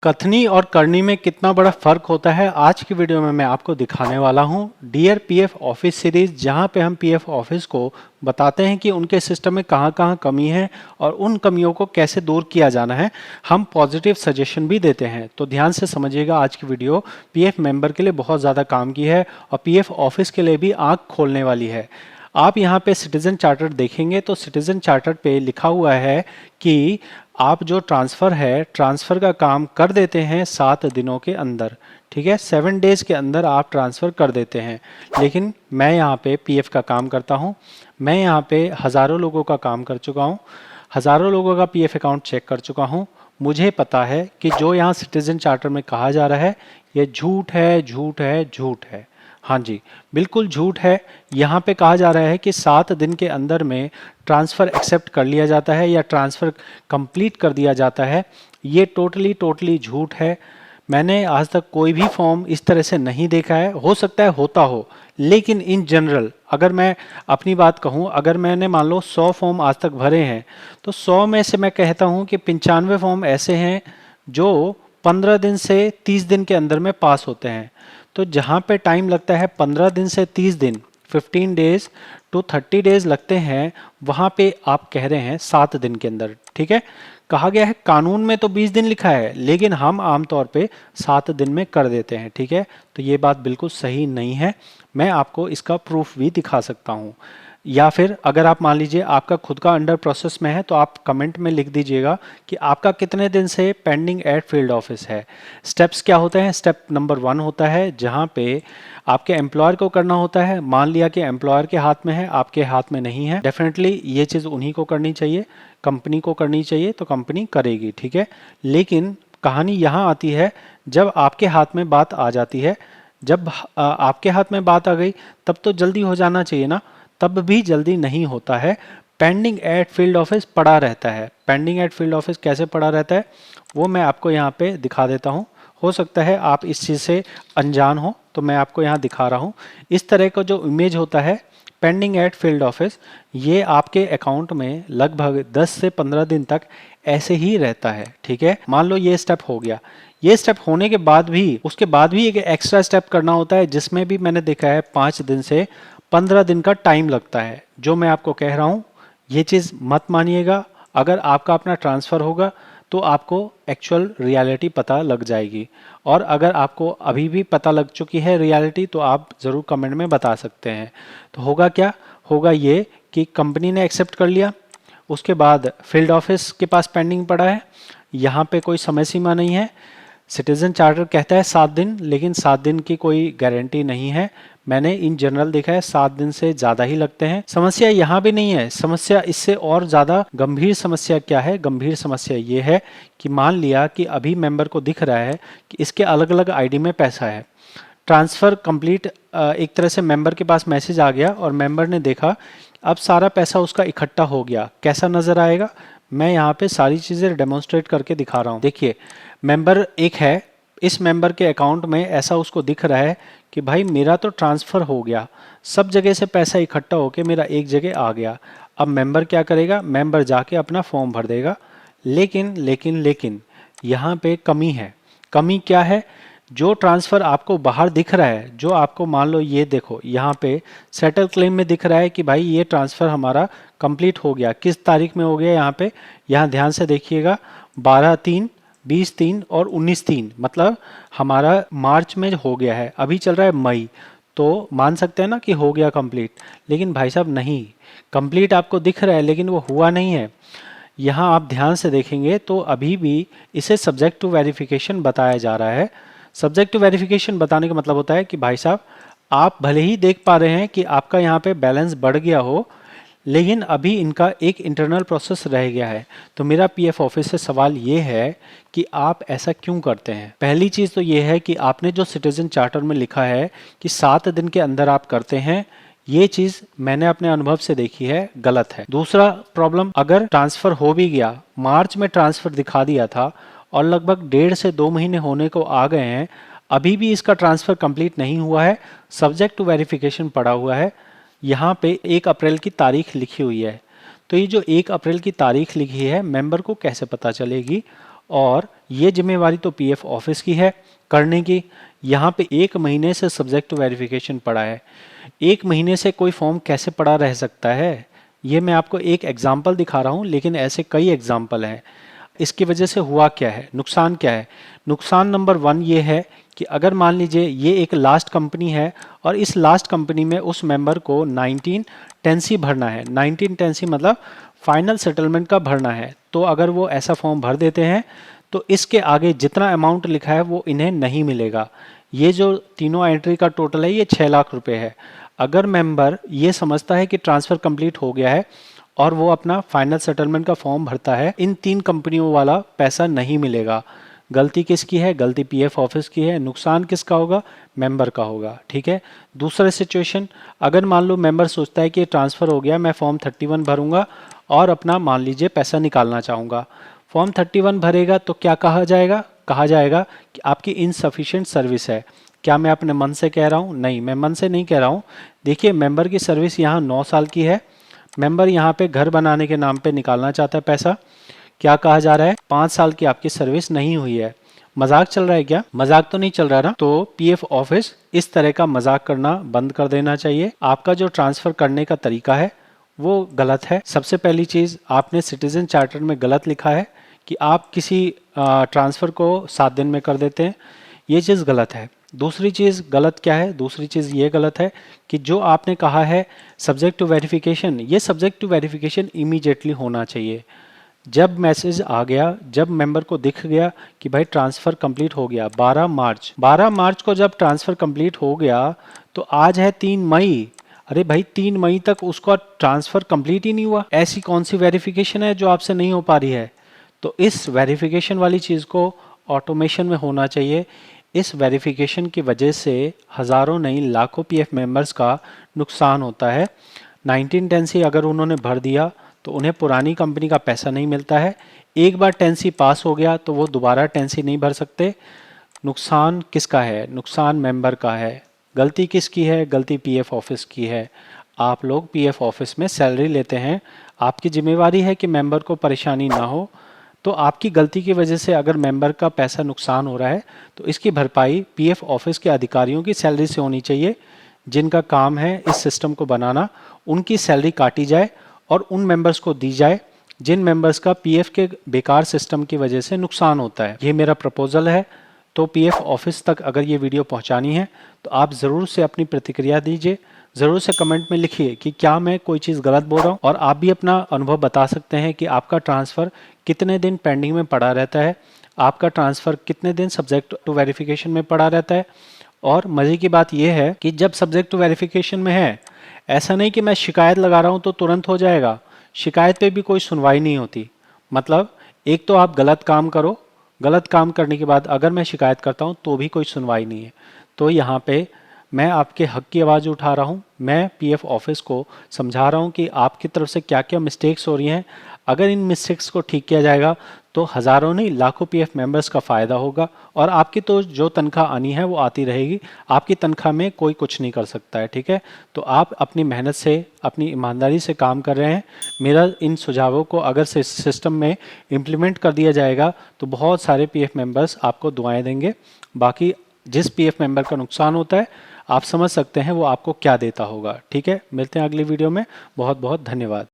कथनी और करनी में कितना बड़ा फर्क होता है आज की वीडियो में मैं आपको दिखाने वाला हूं। डियर पीएफ ऑफिस सीरीज, जहां पे हम पीएफ ऑफिस को बताते हैं कि उनके सिस्टम में कहां-कहां कमी है और उन कमियों को कैसे दूर किया जाना है। हम पॉजिटिव सजेशन भी देते हैं, तो ध्यान से समझिएगा। आज की वीडियो पीएफ मेंबर के लिए बहुत ज़्यादा काम की है और पीएफ ऑफिस के लिए भी आँख खोलने वाली है। आप यहाँ पे सिटीजन चार्टर देखेंगे तो सिटीजन चार्टर पे लिखा हुआ है कि आप जो ट्रांसफ़र है, ट्रांसफ़र का काम कर देते हैं 7 दिनों के अंदर। ठीक है, 7 डेज़ के अंदर आप ट्रांसफ़र कर देते हैं। लेकिन मैं यहाँ पे पीएफ का काम करता हूँ। मैं यहाँ पे हज़ारों लोगों का काम कर चुका हूँ, हज़ारों लोगों का पीएफ अकाउंट चेक कर चुका हूँ। मुझे पता है कि जो यहाँ सिटीजन चार्टर में कहा जा रहा है ये झूठ है, झूठ है, झूठ है। हाँ जी, बिल्कुल झूठ है। यहाँ पे कहा जा रहा है कि 7 दिन के अंदर में ट्रांसफ़र एक्सेप्ट कर लिया जाता है या ट्रांसफ़र कंप्लीट कर दिया जाता है। ये टोटली झूठ है। मैंने आज तक कोई भी फॉर्म इस तरह से नहीं देखा है। हो सकता है होता हो, लेकिन इन जनरल अगर मैं अपनी बात कहूँ, अगर मैंने मान लो 100 फॉर्म आज तक भरे हैं तो 100 में से मैं कहता हूँ कि 95 फॉर्म ऐसे हैं जो 15 दिन से 30 दिन के अंदर में पास होते हैं। तो जहाँ पे टाइम लगता है 15 दिन से 30 दिन, 15 डेज टू 30 डेज लगते हैं, वहाँ पे आप कह रहे हैं 7 दिन के अंदर। ठीक है, कहा गया है कानून में तो 20 दिन लिखा है, लेकिन हम आमतौर पे 7 दिन में कर देते हैं। ठीक है, तो ये बात बिल्कुल सही नहीं है। मैं आपको इसका प्रूफ भी दिखा सकता हूँ, या फिर अगर आप मान लीजिए आपका खुद का अंडर प्रोसेस में है तो आप कमेंट में लिख दीजिएगा कि आपका कितने दिन से पेंडिंग एट फील्ड ऑफिस है। स्टेप्स क्या होते हैं? स्टेप नंबर 1 होता है जहां पे आपके एम्प्लॉयर को करना होता है। मान लिया कि एम्प्लॉयर के हाथ में है, आपके हाथ में नहीं है, डेफिनेटली ये चीज़ उन्हीं को करनी चाहिए, कंपनी को करनी चाहिए, तो कंपनी करेगी। ठीक है, लेकिन कहानी यहाँ आती है जब आपके हाथ में बात आ जाती है। जब आपके हाथ में बात आ गई तब तो जल्दी हो जाना चाहिए ना, तब भी जल्दी नहीं होता है। पेंडिंग एट फील्ड ऑफिस पड़ा रहता है। पेंडिंग एट फील्ड ऑफिस कैसे पड़ा रहता है वो मैं आपको यहाँ पे दिखा देता हूँ। हो सकता है आप इस चीज़ से अनजान हो, तो मैं आपको यहाँ दिखा रहा हूँ। इस तरह का जो इमेज होता है पेंडिंग एट फील्ड ऑफिस, ये आपके अकाउंट में लगभग 10 से 15 दिन तक ऐसे ही रहता है। ठीक है, मान लो ये स्टेप हो गया। ये स्टेप होने के बाद भी उसके बाद भी एक एक्स्ट्रा स्टेप करना होता है, जिसमें भी मैंने देखा है 5 दिन से 15 दिन का टाइम लगता है। जो मैं आपको कह रहा हूँ ये चीज़ मत मानिएगा। अगर आपका अपना ट्रांसफ़र होगा तो आपको एक्चुअल रियलिटी पता लग जाएगी, और अगर आपको अभी भी पता लग चुकी है रियलिटी तो आप ज़रूर कमेंट में बता सकते हैं। तो होगा क्या? होगा ये कि कंपनी ने एक्सेप्ट कर लिया, उसके बाद फील्ड ऑफिस के पास पेंडिंग पड़ा है, यहाँ पे कोई समय सीमा नहीं है। सिटीजन चार्टर कहता है 7 दिन, लेकिन 7 दिन की कोई गारंटी नहीं है। मैंने इन जनरल देखा है 7 दिन से ज़्यादा ही लगते हैं। समस्या यहाँ भी नहीं है, समस्या इससे और ज़्यादा गंभीर समस्या क्या है? गंभीर समस्या ये है कि मान लिया कि अभी मेंबर को दिख रहा है कि इसके अलग अलग आईडी में पैसा है, ट्रांसफ़र कंप्लीट, एक तरह से मेंबर के पास मैसेज आ गया और मेंबर ने देखा अब सारा पैसा उसका इकट्ठा हो गया। कैसा नज़र आएगा? मैं यहाँ पे सारी चीज़ें डेमोन्स्ट्रेट करके दिखा रहा हूँ। देखिए, मेंबर एक है, इस मेंबर के अकाउंट में ऐसा उसको दिख रहा है कि भाई मेरा तो ट्रांसफ़र हो गया, सब जगह से पैसा इकट्ठा होके मेरा एक जगह आ गया। अब मेंबर क्या करेगा? मेंबर जाके अपना फॉर्म भर देगा। लेकिन यहाँ पे कमी है। कमी क्या है? जो ट्रांसफ़र आपको बाहर दिख रहा है, जो आपको मान लो ये देखो यहाँ पे सेटल क्लेम में दिख रहा है कि भाई ये ट्रांसफ़र हमारा कंप्लीट हो गया। किस तारीख में हो गया? यहाँ पे, यहाँ ध्यान से देखिएगा, 12/3, 20/3 और 19/3, मतलब हमारा मार्च में हो गया है। अभी चल रहा है मई, तो मान सकते हैं ना कि हो गया कंप्लीट। लेकिन भाई साहब नहीं, कंप्लीट आपको दिख रहा है लेकिन वो हुआ नहीं है। यहाँ आप ध्यान से देखेंगे तो अभी भी इसे सब्जेक्ट टू वेरिफिकेशन बताया जा रहा है। सब्जेक्ट टू वेरिफिकेशन बताने का मतलब होता है कि भाई साहब आप भले ही देख पा रहे हैं कि आपका यहाँ पे बैलेंस बढ़ गया हो, लेकिन अभी इनका एक इंटरनल प्रोसेस रह गया है। तो मेरा पीएफ ऑफिस से सवाल ये है कि आप ऐसा क्यों करते हैं? पहली चीज़ तो ये है कि आपने जो सिटीजन चार्टर में लिखा है कि 7 दिन के अंदर आप करते हैं, ये चीज़ मैंने अपने अनुभव से देखी है, गलत है। दूसरा प्रॉब्लम, अगर ट्रांसफ़र हो भी गया, मार्च में ट्रांसफ़र दिखा दिया था और लगभग 1.5 से 2 महीने होने को आ गए हैं, अभी भी इसका ट्रांसफ़र कंप्लीट नहीं हुआ है, सब्जेक्ट टू वेरिफिकेशन पड़ा हुआ है। यहाँ पे 1 अप्रैल की तारीख लिखी हुई है। तो ये जो 1 अप्रैल की तारीख लिखी है, मेंबर को कैसे पता चलेगी? और ये जिम्मेवारी तो पीएफ ऑफिस की है करने की। यहाँ पे 1 महीने से सब्जेक्ट टू वेरिफिकेशन पड़ा है। 1 महीने से कोई फॉर्म कैसे पड़ा रह सकता है? ये मैं आपको एक एग्जाम्पल दिखा रहा हूँ, लेकिन ऐसे कई एग्जाम्पल हैं। इसकी वजह से हुआ क्या है, नुकसान क्या है? नुकसान नंबर 1 ये है कि अगर मान लीजिए ये एक लास्ट कंपनी है और इस लास्ट कंपनी में उस मेंबर को 1910C भरना है। 1910C मतलब फाइनल सेटलमेंट का भरना है। तो अगर वो ऐसा फॉर्म भर देते हैं तो इसके आगे जितना अमाउंट लिखा है वो इन्हें नहीं मिलेगा। ये जो तीनों एंट्री का टोटल है ये 6 लाख रुपए है। अगर मेंबर ये समझता है कि ट्रांसफ़र कंप्लीट हो गया है और वो अपना फाइनल सेटलमेंट का फॉर्म भरता है, इन 3 कंपनियों वाला पैसा नहीं मिलेगा। गलती किसकी है? गलती पीएफ ऑफिस की है। नुकसान किसका होगा? मेंबर का होगा। ठीक है। दूसरा सिचुएशन, अगर मान लो मेंबर सोचता है कि ट्रांसफ़र हो गया, मैं फॉर्म 31 भरूंगा और अपना मान लीजिए पैसा निकालना चाहूँगा। फॉर्म 31 भरेगा तो क्या कहा जाएगा? कहा जाएगा कि आपकी इनसफिशिएंट सर्विस है। क्या मैं अपने मन से कह रहा हूँ? नहीं, मैं मन से नहीं कह रहा हूँ। देखिए, मेंबर की सर्विस यहाँ 9 साल की है। मेंबर यहाँ पे घर बनाने के नाम पे निकालना चाहता है पैसा। क्या कहा जा रहा है? 5 साल की आपकी सर्विस नहीं हुई है। मजाक चल रहा है क्या? मजाक तो नहीं चल रहा ना। तो पीएफ ऑफिस इस तरह का मजाक करना बंद कर देना चाहिए। आपका जो ट्रांसफर करने का तरीका है वो गलत है। सबसे पहली चीज, आपने सिटीजन चार्टर में गलत लिखा है कि आप किसी ट्रांसफर को 7 दिन में कर देते हैं। ये चीज़ गलत है। दूसरी चीज़ गलत क्या है? दूसरी चीज़ ये गलत है कि जो आपने कहा है सब्जेक्ट टू वेरिफिकेशन, ये सब्जेक्ट टू वेरिफिकेशन इमीडिएटली होना चाहिए। जब मैसेज आ गया, जब मेंबर को दिख गया कि भाई ट्रांसफ़र कंप्लीट हो गया, 12 मार्च को जब ट्रांसफ़र कंप्लीट हो गया तो आज है 3 मई। अरे भाई, 3 मई तक उसका ट्रांसफ़र कंप्लीट ही नहीं हुआ। ऐसी कौन सी वेरिफिकेशन है जो आपसे नहीं हो पा रही है? तो इस वेरिफिकेशन वाली चीज़ को ऑटोमेशन में होना चाहिए। इस वेरिफिकेशन की वजह से हज़ारों नहीं लाखों पीएफ मेंबर्स का नुकसान होता है। 1910C अगर उन्होंने भर दिया तो उन्हें पुरानी कंपनी का पैसा नहीं मिलता है। एक बार 10C पास हो गया तो वो दोबारा 10C नहीं भर सकते। नुकसान किसका है? नुकसान मेंबर का है। गलती किसकी है? गलती पीएफ ऑफिस की है। आप लोग पीएफ ऑफिस में सैलरी लेते हैं, आपकी जिम्मेवारी है कि मेंबर को परेशानी ना हो। तो आपकी गलती की वजह से अगर मेंबर का पैसा नुकसान हो रहा है तो इसकी भरपाई पीएफ ऑफिस के अधिकारियों की सैलरी से होनी चाहिए, जिनका काम है इस सिस्टम को बनाना। उनकी सैलरी काटी जाए और उन मेंबर्स को दी जाए जिन मेंबर्स का पीएफ के बेकार सिस्टम की वजह से नुकसान होता है। ये मेरा प्रपोजल है। तो पीएफ ऑफिस तक अगर ये वीडियो पहुंचानी है तो आप ज़रूर से अपनी प्रतिक्रिया दीजिए। ज़रूर से कमेंट में लिखिए कि क्या मैं कोई चीज़ गलत बोल रहा हूँ, और आप भी अपना अनुभव बता सकते हैं कि आपका ट्रांसफ़र कितने दिन पेंडिंग में पड़ा रहता है, आपका ट्रांसफ़र कितने दिन सब्जेक्ट टू वेरिफिकेशन में पड़ा रहता है। और मज़े की बात यह है कि जब सब्जेक्ट टू वेरिफिकेशन में है, ऐसा नहीं कि मैं शिकायत लगा रहा हूँ तो तुरंत हो जाएगा। शिकायत पे भी कोई सुनवाई नहीं होती। मतलब एक तो आप गलत काम करो, गलत काम करने के बाद अगर मैं शिकायत करता हूँ तो भी कोई सुनवाई नहीं है। तो यहाँ पे मैं आपके हक की आवाज़ उठा रहा हूँ। मैं पीएफ ऑफिस को समझा रहा हूँ कि आपकी तरफ से क्या क्या मिस्टेक्स हो रही हैं। अगर इन मिस्टेक्स को ठीक किया जाएगा तो हज़ारों नहीं लाखों पीएफ मेंबर्स का फ़ायदा होगा, और आपकी तो जो तनख्वाह आनी है वो आती रहेगी। आपकी तनख्वाह में कोई कुछ नहीं कर सकता है। ठीक है। तो आप अपनी मेहनत से, अपनी ईमानदारी से काम कर रहे हैं। मेरा इन सुझावों को अगर से सिस्टम में इम्प्लीमेंट कर दिया जाएगा तो बहुत सारे पीएफ मेंबर्स आपको दुआएं देंगे। बाकी जिस पीएफ मेंबर का नुकसान होता है आप समझ सकते हैं वो आपको क्या देता होगा। ठीक है। मिलते हैं अगली वीडियो में। बहुत बहुत धन्यवाद।